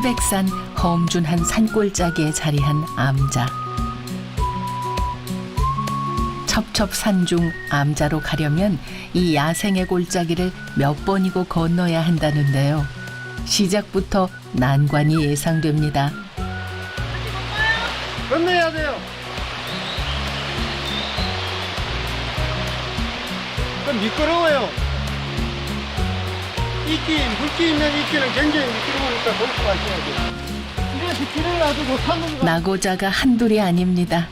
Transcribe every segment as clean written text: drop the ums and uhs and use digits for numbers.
태백산 험준한 산골짜기에 자리한 암자. 첩첩산중 암자로 가려면 이 야생의 골짜기를 몇 번이고 건너야 한다는데요. 시작부터 난관이 예상됩니다. 건너야 돼요. 좀 미끄러워요. 물기 있는 이끼는 굉장히 미끄러우니까 돌고 가셔야 돼요. 이래서 길을 놔두고 산으로 나고자가 한둘이 아닙니다.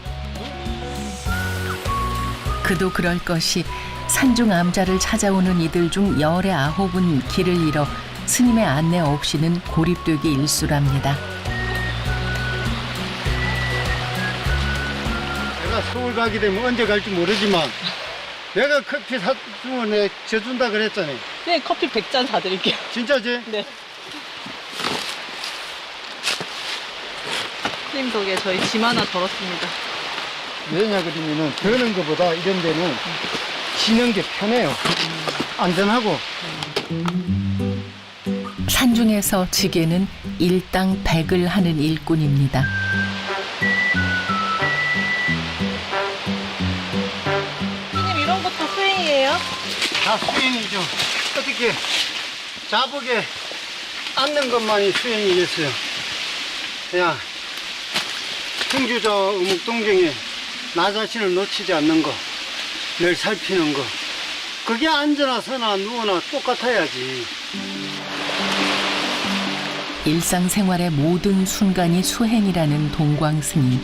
그도 그럴 것이 산중 암자를 찾아오는 이들 중 열의 9은 길을 잃어 스님의 안내 없이는 고립되기 일쑤랍니다. 내가 서울 가게 되면 언제 갈지 모르지만 내가 커피 사주면 내가 져준다 그랬잖아요. 네, 커피 100잔 사드릴게요. 진짜지? 네. 스님 덕에 저희 짐 하나 덜었습니다. 왜냐 그러면은 드는 것보다 이런 데는 지는 게 편해요. 안전하고. 산중에서 지게는 일당 100을 하는 일꾼입니다. 스님 이런 것도 수행이에요? 다 수행이죠. 어떻게 자복에 앉는 것만이 수행이겠어요. 그냥 행주저 의묵동정에 나 자신을 놓치지 않는 거, 늘 살피는 거. 그게 앉으나 서나 누워나 똑같아야지. 일상생활의 모든 순간이 수행이라는 동광스님.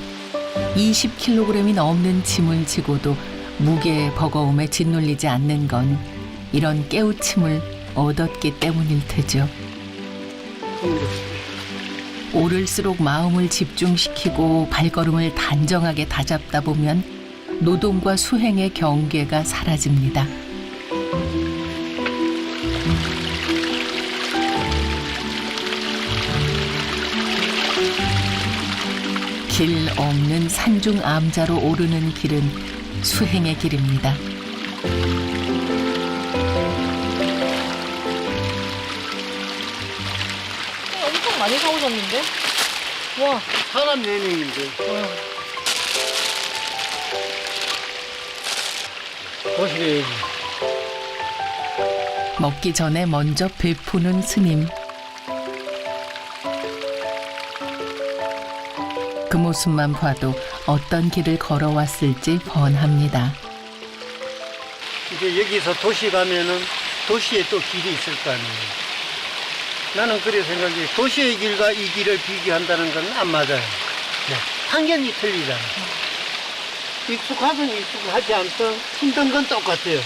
20kg이 넘는 짐을 지고도 무게의 버거움에 짓눌리지 않는 건 이런 깨우침을 얻었기 때문일 테죠. 오를수록 마음을 집중시키고 발걸음을 단정하게 다잡다 보면 노동과 수행의 경계가 사라집니다. 길 없는 산중 암자로 오르는 길은 수행의 길입니다. 엄청 많이 사오셨는데? 와. 사람 여행인데. 보시게. 먹기 전에 먼저 베푸는 스님. 그 모습만 봐도 어떤 길을 걸어왔을지 뻔합니다. 이제 여기서 도시 가면은 도시에 또 길이 있을 거 아니에요. 나는 그래 생각해. 도시의 길과 이 길을 비교한다는 건 안 맞아요. 네. 환경이 틀리잖아. 익숙하든 익숙하지 않든 힘든 건 똑같아요.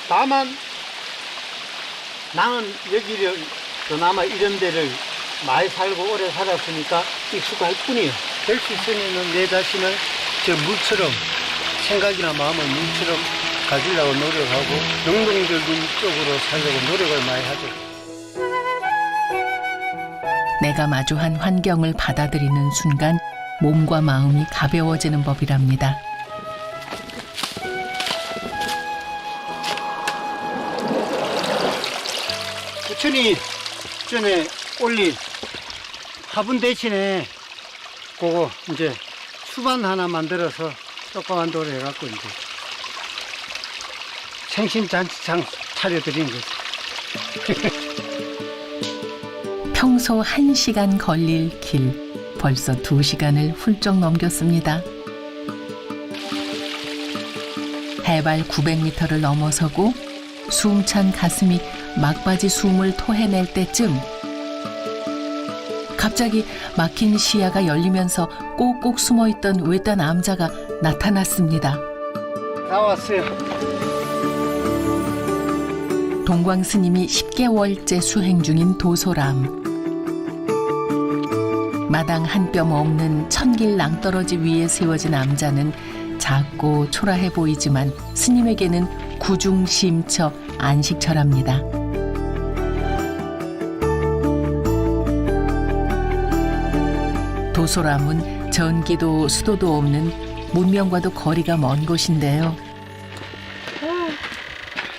다만 나는 여기를 그나마 이런 데를 많이 살고 오래 살았으니까 익숙할 뿐이에요. 될 수 있으면 내 자신을 저 물처럼 생각이나 마음을 물처럼 가지려고 노력하고 능동적인 쪽으로 살려고 노력을 많이 하죠. 내가 마주한 환경을 받아들이는 순간 몸과 마음이 가벼워지는 법이랍니다. 부처님 전에 올린 화분 대신에 그거 이제 수반 하나 만들어서 조그만 돌을 해갖고 이제 생신잔치상 차려드린 거죠. 평소 1시간 걸릴 길, 벌써 2시간을 훌쩍 넘겼습니다. 해발 900m를 넘어서고 숨찬 가슴이 막바지 숨을 토해낼 때쯤 갑자기 막힌 시야가 열리면서 꼭꼭 숨어있던 외딴 암자가 나타났습니다. 나왔어요. 동광스님이 10개월째 수행 중인 도소람. 마당 한 뼘 없는 천길 낭떠러지 위에 세워진 암자는 작고 초라해 보이지만 스님에게는 구중심처 안식처랍니다. 도소람은 전기도 수도도 없는 문명과도 거리가 먼 곳인데요.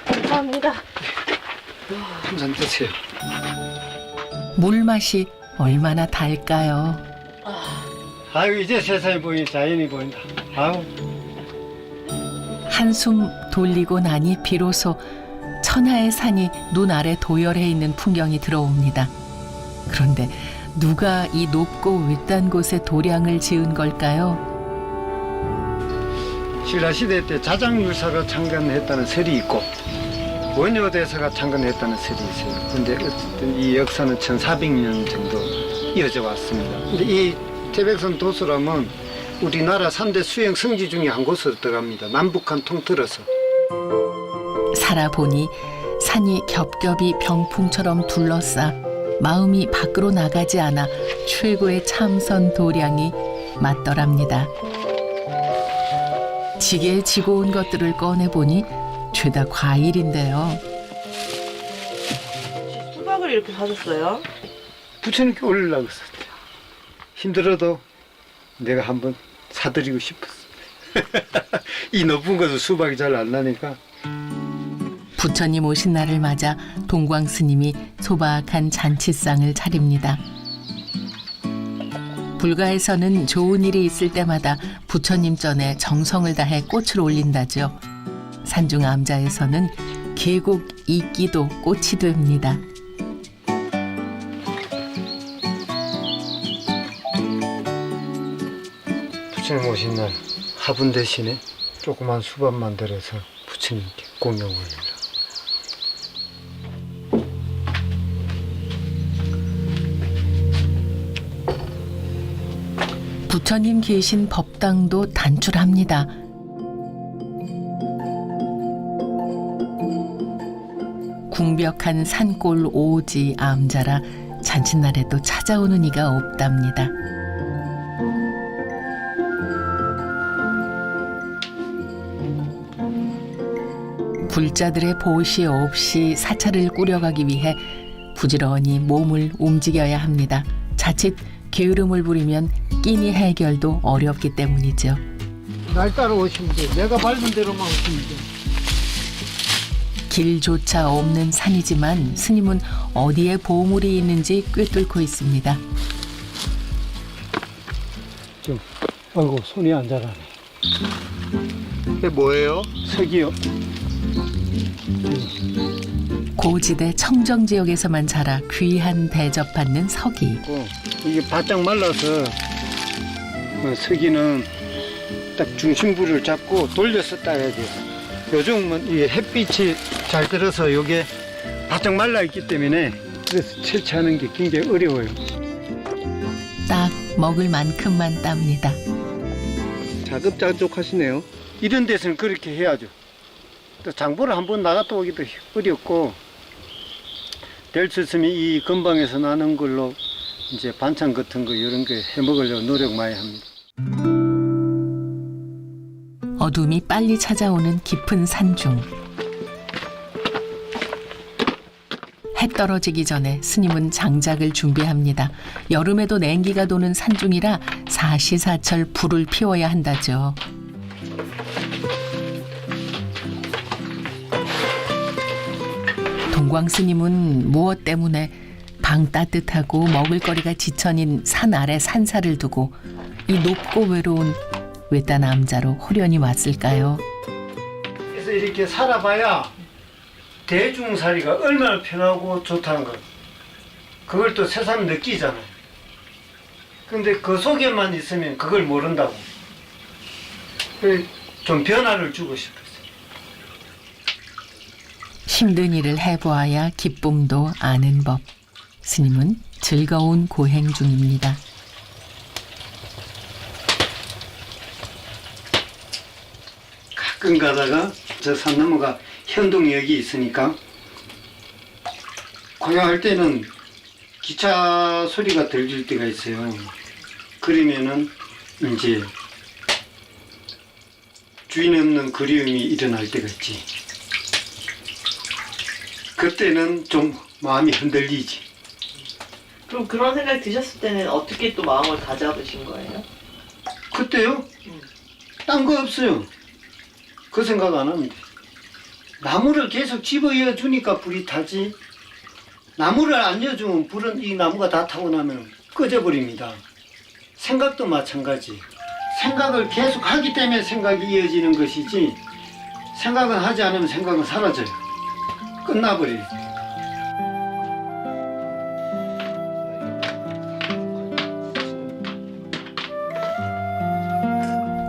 감사합니다. 한 잔 드세요. 물맛이 얼마나 달까요? 아유, 이제 세상이 보이니 자연이 보인다. 아우. 한숨 돌리고 나니 비로소 천하의 산이 눈 아래 도열해 있는 풍경이 들어옵니다. 그런데 누가 이 높고 외딴 곳에 도량을 지은 걸까요? 신라시대 때 자장율사가 창건했다는 설이 있고 원효대사가 창건했다는 설이 있어요. 근데 어쨌든 이 역사는 1400년 정도 이어져 왔습니다. 근데 이 태백산 도수람은 우리나라 3대 수영 성지 중에 한 곳으로 들어갑니다. 남북한 통틀어서. 살아보니 산이 겹겹이 병풍처럼 둘러싸 마음이 밖으로 나가지 않아 최고의 참선 도량이 맞더랍니다. 지게에 지고 온 것들을 꺼내보니 죄다 과일인데요. 수박을 이렇게 사셨어요? 부처님께 올리려고 했었죠. 힘들어도 내가 한번 사드리고 싶었어. 이 높은 곳은 수박이 잘 안 나니까. 부처님 오신 날을 맞아 동광 스님이 소박한 잔치상을 차립니다. 불가에서는 좋은 일이 있을 때마다 부처님 전에 정성을 다해 꽃을 올린다죠. 산중 암자에서는 계곡 이끼도 꽃이 됩니다. 부처님 오신 날 화분 대신에 조그만 수박 만들어서 부처님께 공양 올립니다. 부처님 계신 법당도 단출합니다. 궁벽한 산골 오지 암자라 잔칫날에도 찾아오는 이가 없답니다. 불자들의 보시 없이 사찰을 꾸려가기 위해 부지런히 몸을 움직여야 합니다. 자칫 게으름을 부리면 끼니 해결도 어렵기 때문이죠. 날 따라오시면 돼. 내가 밟은 대로만 오시면 돼. 길조차 없는 산이지만 스님은 어디에 보물이 있는지 꿰뚫고 있습니다. 아이고, 손이 안 자라네. 이게 뭐예요? 석이요. 고지대 청정 지역에서만 자라 귀한 대접받는 석이. 이게 바짝 말라서 석이는 딱 중심부를 잡고 돌려서 따야 돼요. 요즘은 이 햇빛이 잘 들어서 이게 바짝 말라 있기 때문에 그래서 채취하는 게 굉장히 어려워요. 딱 먹을 만큼만 땁니다. 자급자족하시네요. 이런 데서는 그렇게 해야죠. 또 장보를 한번 나갔다 오기도 어렵고 될 수 있으면 이 근방에서 나는 걸로 이제 반찬 같은 거 이런 거 해 먹으려고 노력 많이 합니다. 어둠이 빨리 찾아오는 깊은 산중. 해 떨어지기 전에 스님은 장작을 준비합니다. 여름에도 냉기가 도는 산중이라 사시사철 불을 피워야 한다죠. 동광 스님은 무엇 때문에 방 따뜻하고 먹을거리가 지천인 산 아래 산사를 두고 이 높고 외로운 외딴 암자로 호련히 왔을까요? 그래서 이렇게 살아봐야 대중살이가 얼마나 편하고 좋다는 걸 그걸 또 새삼 느끼잖아요. 근데 그 속에만 있으면 그걸 모른다고. 그래서 좀 변화를 주고 싶었어요. 힘든 일을 해보아야 기쁨도 아는 법. 스님은 즐거운 고행 중입니다. 가끔 가다가 저 산 너머가 현동역이 있으니까 고향할 때는 기차 소리가 들릴 때가 있어요. 그러면은 이제 주인 없는 그리움이 일어날 때가 있지. 그때는 좀 마음이 흔들리지. 그럼 그런 생각이 드셨을 때는 어떻게 또 마음을 다잡으신 거예요? 그때요? 딴 거 없어요. 그 생각 안 합니다. 나무를 계속 집어이어 주니까 불이 타지. 나무를 안 여주면 불은 이 나무가 다 타고 나면 꺼져버립니다. 생각도 마찬가지. 생각을 계속 하기 때문에 생각이 이어지는 것이지 생각은 하지 않으면 생각은 사라져요. 끝나버려요.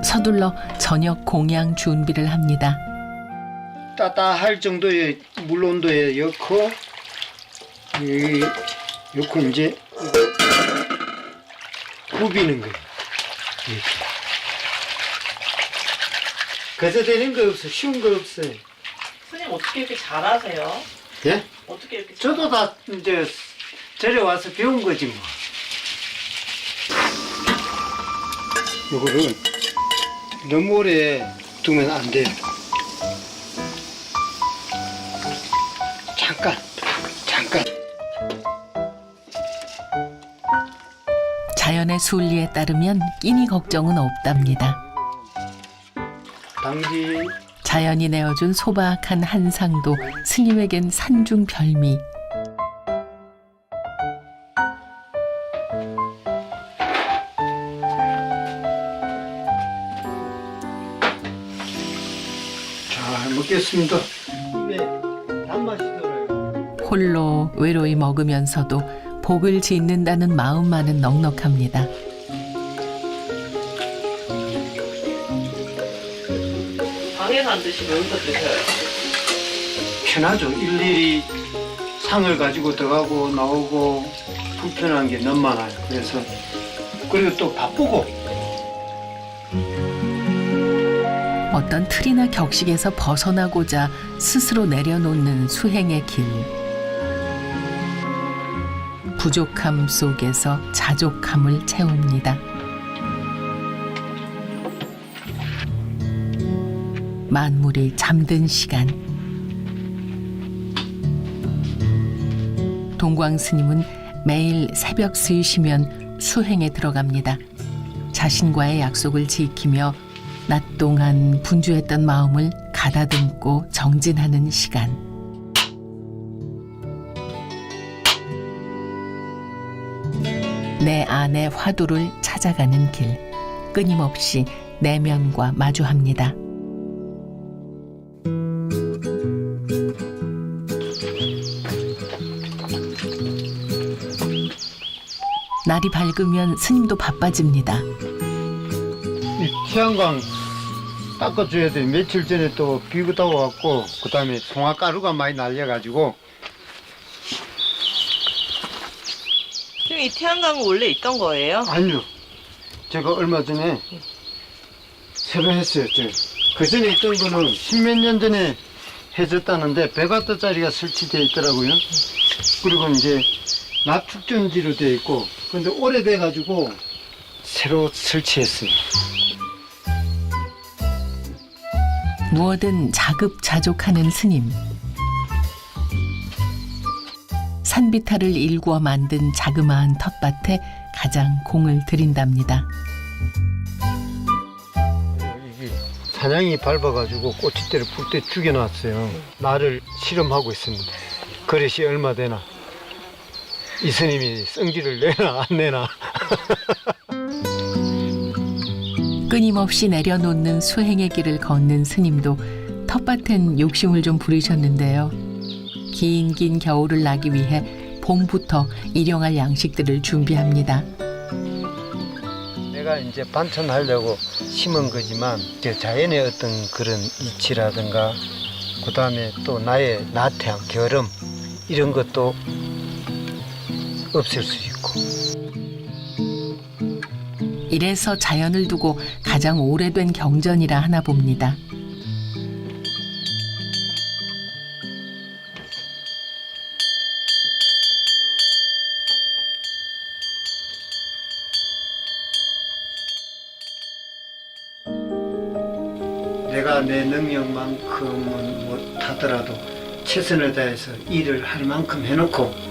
서둘러 저녁 공양 준비를 합니다. 따뜻할 정도의 물 온도에 넣고 넣고 이제 부비는 거예요. 이렇게. 그래서 되는 거 없어. 쉬운 거 없어요. 선생님 어떻게 이렇게 잘하세요? 예? 어떻게 이렇게 저도 다 이제 절에 와서 배운 거지 뭐. 이거를 너무 오래 두면 안 돼요. 잠깐. 자연의 순리에 따르면 끼니 걱정은 없답니다. 당지 자연이 내어준 소박한 한 상도 스님에겐 산중 별미. 잘 먹겠습니다. 입에 단맛이 들어요. 홀로 외로이 먹으면서도 복을 짓는다는 마음만은 넉넉합니다. 방에서 안 드시고 여기서 드셔요? 편하죠. 일일이 상을 가지고 들어가고 나오고 불편한 게 너무 많아요. 그래서 그리고 또 바쁘고 어떤 틀이나 격식에서 벗어나고자 스스로 내려놓는 수행의 길. 부족함 속에서 자족함을 채웁니다. 만물이 잠든 시간. 동광 스님은 매일 새벽 스시면 수행에 들어갑니다. 자신과의 약속을 지키며 낮 동안 분주했던 마음을 가다듬고 정진하는 시간. 내 안의 화두를 찾아가는 길. 끊임없이 내면과 마주합니다. 날이 밝으면 스님도 바빠집니다. 이 태양광 닦아줘야 돼. 며칠 전에 또 비가 타고갖고 그 다음에 송화가루가 많이 날려가지고 이 태양광은 원래 있던 거예요? 아니요. 제가 얼마 전에 새로 했어요. 그 전에 있던 거는 십몇 년 전에 해줬다는데 100W짜리가 설치되어 있더라고요. 그리고 이제 낮 축전지로 되어 있고 근데 오래돼가지고 새로 설치했어요. 무엇든 자급자족하는 스님. 산비탈을 일구어 만든 자그마한 텃밭에 가장 공을 들인답니다. 이게 사냥이 밟아가지고 꼬치대를 불 때 죽여놨어요. 나를 실험하고 있습니다. 그릇이 얼마 되나? 이 스님이 성질을 내나 안 내나? 끊임없이 내려놓는 수행의 길을 걷는 스님도 텃밭엔 욕심을 좀 부리셨는데요. 긴 겨울을 나기 위해 봄부터 일용할 양식들을 준비합니다. 내가 이제 반찬하려고 심은 거지만 자연의 어떤 그런 이치라든가 그 다음에 또 나의 나태함, 결함 이런 것도 없앨 수 있고. 이래서 자연을 두고 가장 오래된 경전이라 하나 봅니다. 내가 내 능력만큼은 못하더라도 최선을 다해서 일을 할 만큼 해놓고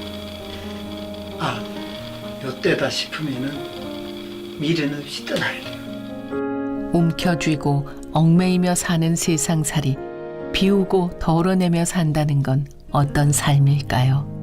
요때다 싶으면은 미련 없이 떠나야 돼요. 움켜쥐고 얽매이며 사는 세상살이 비우고 덜어내며 산다는 건 어떤 삶일까요?